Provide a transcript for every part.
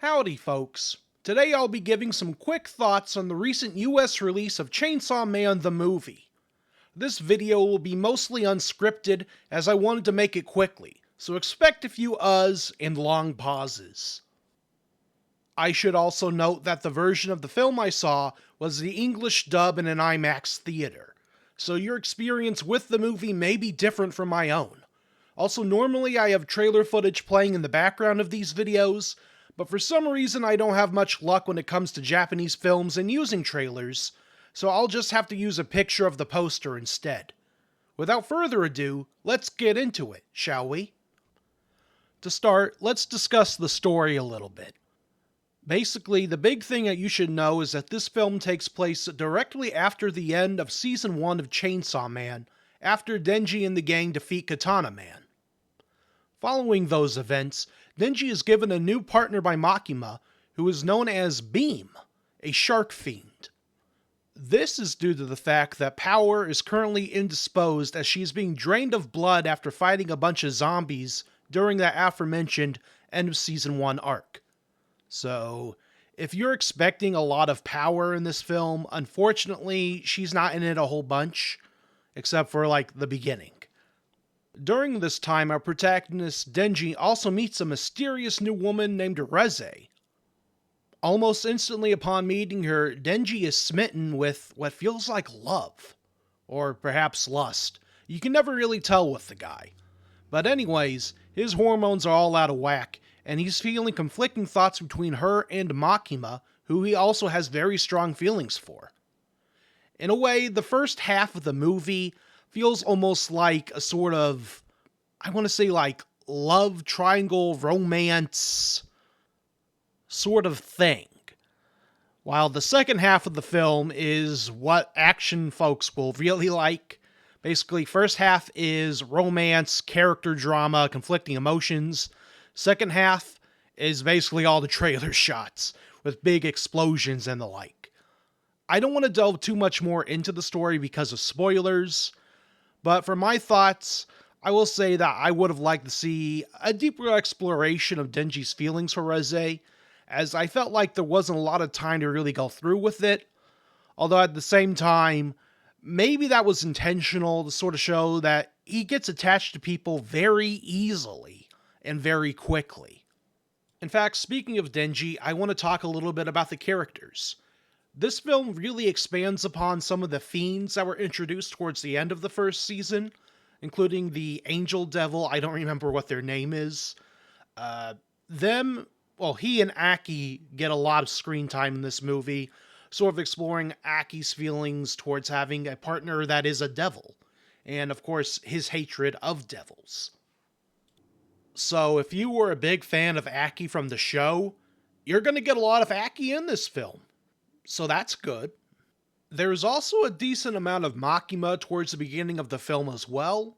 Howdy, folks. Today I'll be giving some quick thoughts on the recent US release of Chainsaw Man the movie. This video will be mostly unscripted as I wanted to make it quickly, so expect a few uhs and long pauses. I should also note that the version of the film I saw was the English dub in an IMAX theater, so your experience with the movie may be different from my own. Also, normally I have trailer footage playing in the background of these videos, but for some reason I don't have much luck when it comes to Japanese films and using trailers, so I'll just have to use a picture of the poster instead. Without further ado, let's get into it, shall we? To start, let's discuss the story a little bit. Basically, the big thing that you should know is that this film takes place directly after the end of Season 1 of Chainsaw Man, after Denji and the gang defeat Katana Man. Following those events, Denji is given a new partner by Makima, who is known as Beam, a shark fiend. This is due to the fact that Power is currently indisposed as she is being drained of blood after fighting a bunch of zombies during that aforementioned end of Season 1 arc. So, if you're expecting a lot of Power in this film, unfortunately, she's not in it a whole bunch, except for, the beginning. During this time, our protagonist, Denji, also meets a mysterious new woman named Reze. Almost instantly upon meeting her, Denji is smitten with what feels like love. Or perhaps lust. You can never really tell with the guy. But anyways, his hormones are all out of whack, and he's feeling conflicting thoughts between her and Makima, who he also has very strong feelings for. In a way, the first half of the movie feels almost like a sort of, love triangle romance sort of thing. While the second half of the film is what action folks will really like. Basically, first half is romance, character drama, conflicting emotions. Second half is basically all the trailer shots, with big explosions and the like. I don't want to delve too much more into the story because of spoilers, but for my thoughts, I will say that I would have liked to see a deeper exploration of Denji's feelings for Reze, as I felt like there wasn't a lot of time to really go through with it, although at the same time, maybe that was intentional to sort of show that he gets attached to people very easily and very quickly. In fact, speaking of Denji, I want to talk a little bit about the characters. This film really expands upon some of the fiends that were introduced towards the end of the first season, including the Angel Devil, I don't remember what their name is. He and Aki get a lot of screen time in this movie, sort of exploring Aki's feelings towards having a partner that is a devil, and of course his hatred of devils. So if you were a big fan of Aki from the show, you're going to get a lot of Aki in this film. So that's good. There's also a decent amount of Makima towards the beginning of the film as well,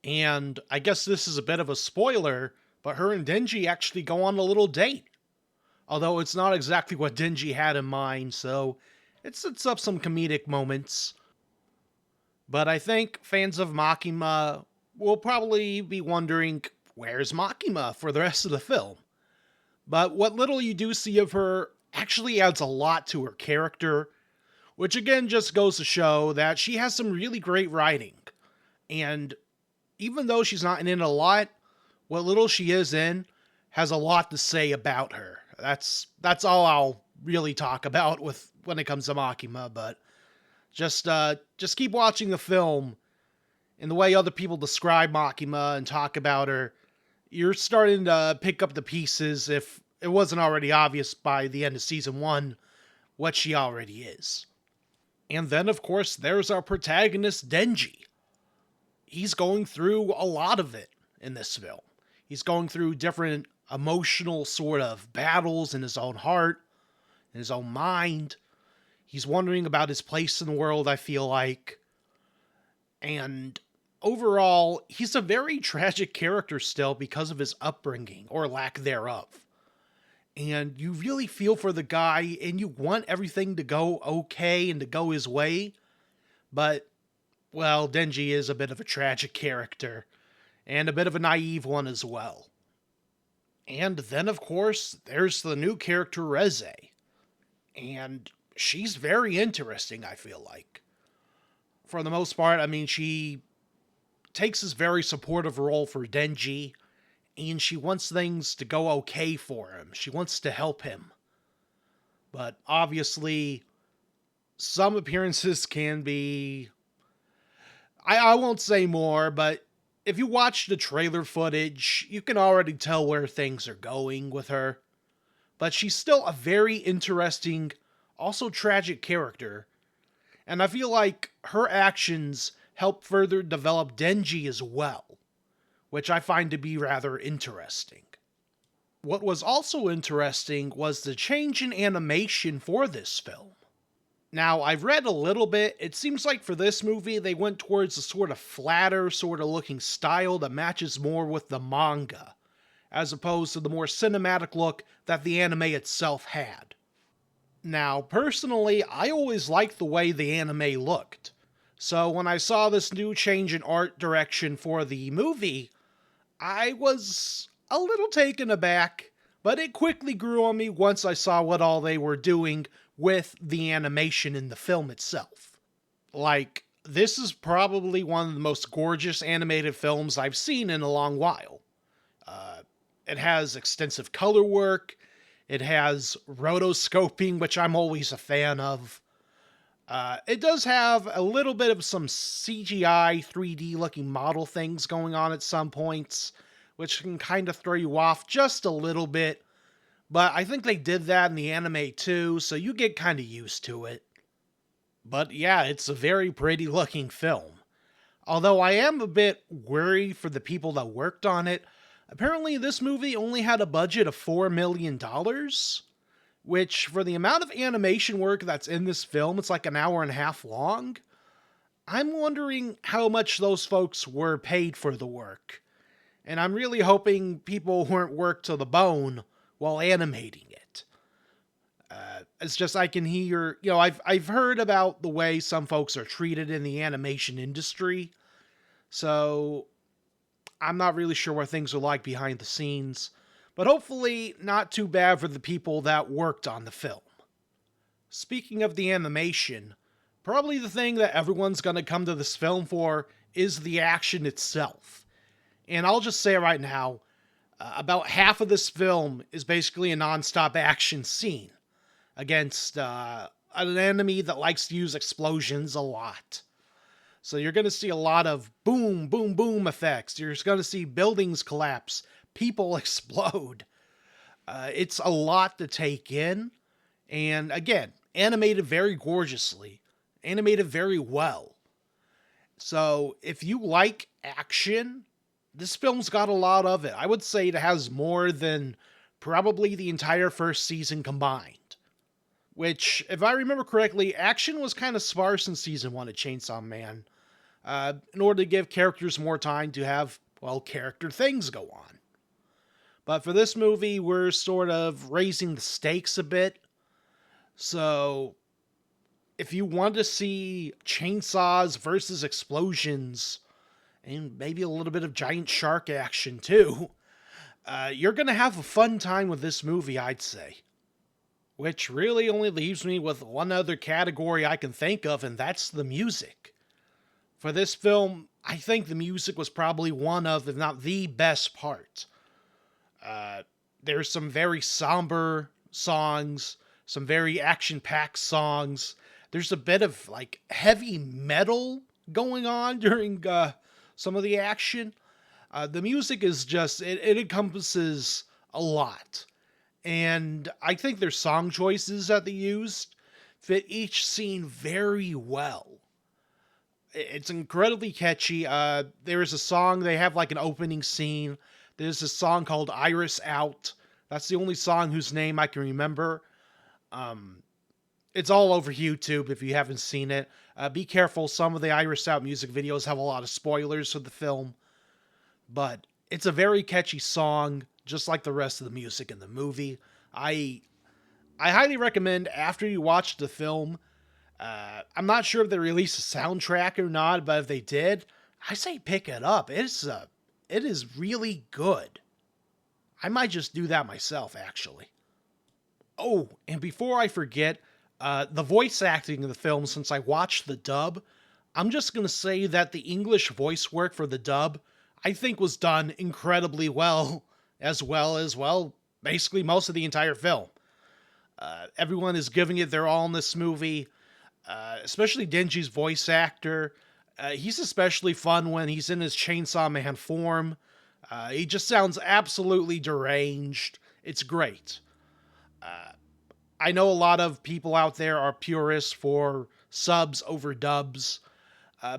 and I guess this is a bit of a spoiler, but her and Denji actually go on a little date. Although it's not exactly what Denji had in mind, so it sets up some comedic moments. But I think fans of Makima will probably be wondering, where's Makima for the rest of the film? But what little you do see of her actually adds a lot to her character, which again just goes to show that she has some really great writing. And even though she's not in it a lot, what little she is in has a lot to say about her. That's all I'll really talk about when it comes to Makima, but just keep watching the film, and the way other people describe Makima and talk about her, you're starting to pick up the pieces, if it wasn't already obvious by the end of Season 1, what she already is. And then, of course, there's our protagonist, Denji. He's going through a lot of it in this film. He's going through different emotional sort of battles in his own heart, in his own mind. He's wondering about his place in the world, I feel like. And overall, he's a very tragic character still because of his upbringing, or lack thereof. And you really feel for the guy, and you want everything to go okay and to go his way. But, well, Denji is a bit of a tragic character, and a bit of a naive one as well. And then, of course, there's the new character Reze. And she's very interesting, I feel like. For the most part, I mean, she takes this very supportive role for Denji, and she wants things to go okay for him. She wants to help him. But obviously, some appearances can be. I won't say more, but if you watch the trailer footage, you can already tell where things are going with her. But she's still a very interesting, also tragic character, and I feel like her actions help further develop Denji as well, which I find to be rather interesting. What was also interesting was the change in animation for this film. Now, I've read a little bit. It seems like for this movie, they went towards a sort of flatter, sort of looking style that matches more with the manga, as opposed to the more cinematic look that the anime itself had. Now, personally, I always liked the way the anime looked. So when I saw this new change in art direction for the movie, I was a little taken aback, but it quickly grew on me once I saw what all they were doing with the animation in the film itself. Like, this is probably one of the most gorgeous animated films I've seen in a long while. It has extensive color work, it has rotoscoping, which I'm always a fan of. It does have a little bit of some CGI 3D looking model things going on at some points, which can kind of throw you off just a little bit. But I think they did that in the anime too, so you get kind of used to it. But yeah, it's a very pretty looking film. Although I am a bit worried for the people that worked on it. Apparently this movie only had a budget of $4 million, which for the amount of animation work that's in this film, it's like an hour and a half long. I'm wondering how much those folks were paid for the work. And I'm really hoping people weren't worked to the bone while animating it. It's just I can hear, I've heard about the way some folks are treated in the animation industry. So I'm not really sure what things are like behind the scenes, but hopefully not too bad for the people that worked on the film. Speaking of the animation, probably the thing that everyone's going to come to this film for is the action itself. And I'll just say right now, about half of this film is basically a non-stop action scene against an enemy that likes to use explosions a lot. So you're going to see a lot of boom, boom, boom effects. You're going to see buildings collapse, people explode. It's a lot to take in. And again, animated very gorgeously, animated very well. So if you like action, this film's got a lot of it. I would say it has more than probably the entire first season combined. Which, if I remember correctly, action was kind of sparse in season 1 of Chainsaw Man. In order to give characters more time to have, well, character things go on. But for this movie, we're sort of raising the stakes a bit. So, if you want to see chainsaws versus explosions, and maybe a little bit of giant shark action too, you're going to have a fun time with this movie, I'd say. Which really only leaves me with one other category I can think of, and that's the music. For this film, I think the music was probably one of, if not the best part. There's some very somber songs, some very action-packed songs. There's a bit of, like, heavy metal going on during some of the action. The music is just, it encompasses a lot. And I think their song choices that they used fit each scene very well. It's incredibly catchy. There is a song, they have like an opening scene. There's a song called Iris Out. That's the only song whose name I can remember. It's all over YouTube if you haven't seen it. Be careful, some of the Iris Out music videos have a lot of spoilers for the film. But it's a very catchy song, just like the rest of the music in the movie. I highly recommend after you watch the film, I'm not sure if they released a soundtrack or not, but if they did, I say pick it up. It is really good. I might just do that myself, actually. Oh, and before I forget, the voice acting in the film, since I watched the dub, I'm just going to say that the English voice work for the dub, I think was done incredibly well as, well, basically most of the entire film. Everyone is giving it their all in this movie, especially Denji's voice actor. He's especially fun when he's in his Chainsaw Man form. He just sounds absolutely deranged. It's great. I know a lot of people out there are purists for subs over dubs.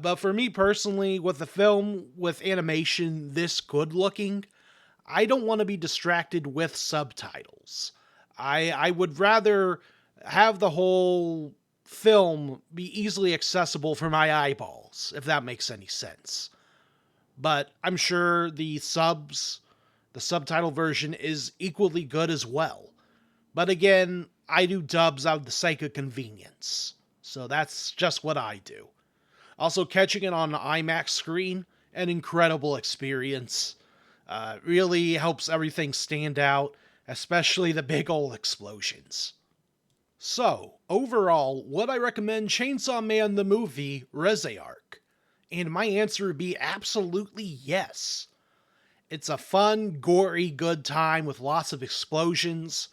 But for me personally, with a film with animation this good looking, I don't want to be distracted with subtitles. I would rather have the whole film be easily accessible for my eyeballs, if that makes any sense. But I'm sure the subtitle version is equally good as well. But again, I do dubs out of the sake of convenience. So that's just what I do. Also, catching it on an IMAX screen, an incredible experience. Really helps everything stand out, especially the big ol' explosions. So, overall, would I recommend Chainsaw Man the movie, Reze Arc? And my answer would be absolutely yes. It's a fun, gory, good time with lots of explosions.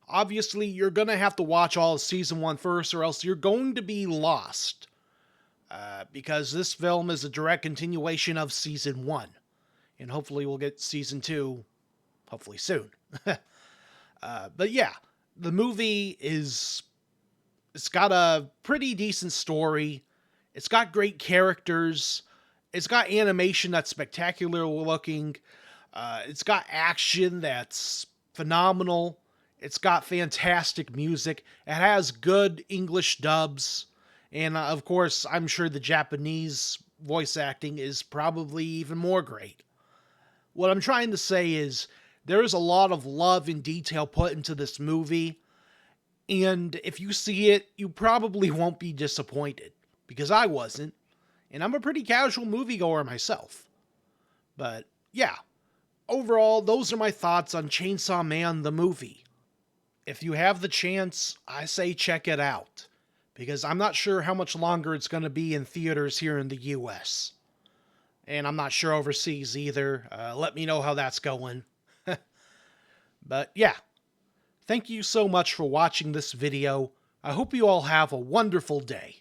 Obviously, you're gonna have to watch all of Season 1 first, or else you're going to be lost. Because this film is a direct continuation of Season 1. And hopefully we'll get Season 2, hopefully soon. But yeah, the movie it's got a pretty decent story. It's got great characters. It's got animation that's spectacular looking. It's got action that's phenomenal. It's got fantastic music. It has good English dubs. And of course, I'm sure the Japanese voice acting is probably even more great. What I'm trying to say is there is a lot of love and detail put into this movie. And if you see it, you probably won't be disappointed. Because I wasn't. And I'm a pretty casual moviegoer myself. But yeah, overall, those are my thoughts on Chainsaw Man the movie. If you have the chance, I say check it out. Because I'm not sure how much longer it's going to be in theaters here in the US. And I'm not sure overseas either. Let me know how that's going. But yeah, thank you so much for watching this video. I hope you all have a wonderful day.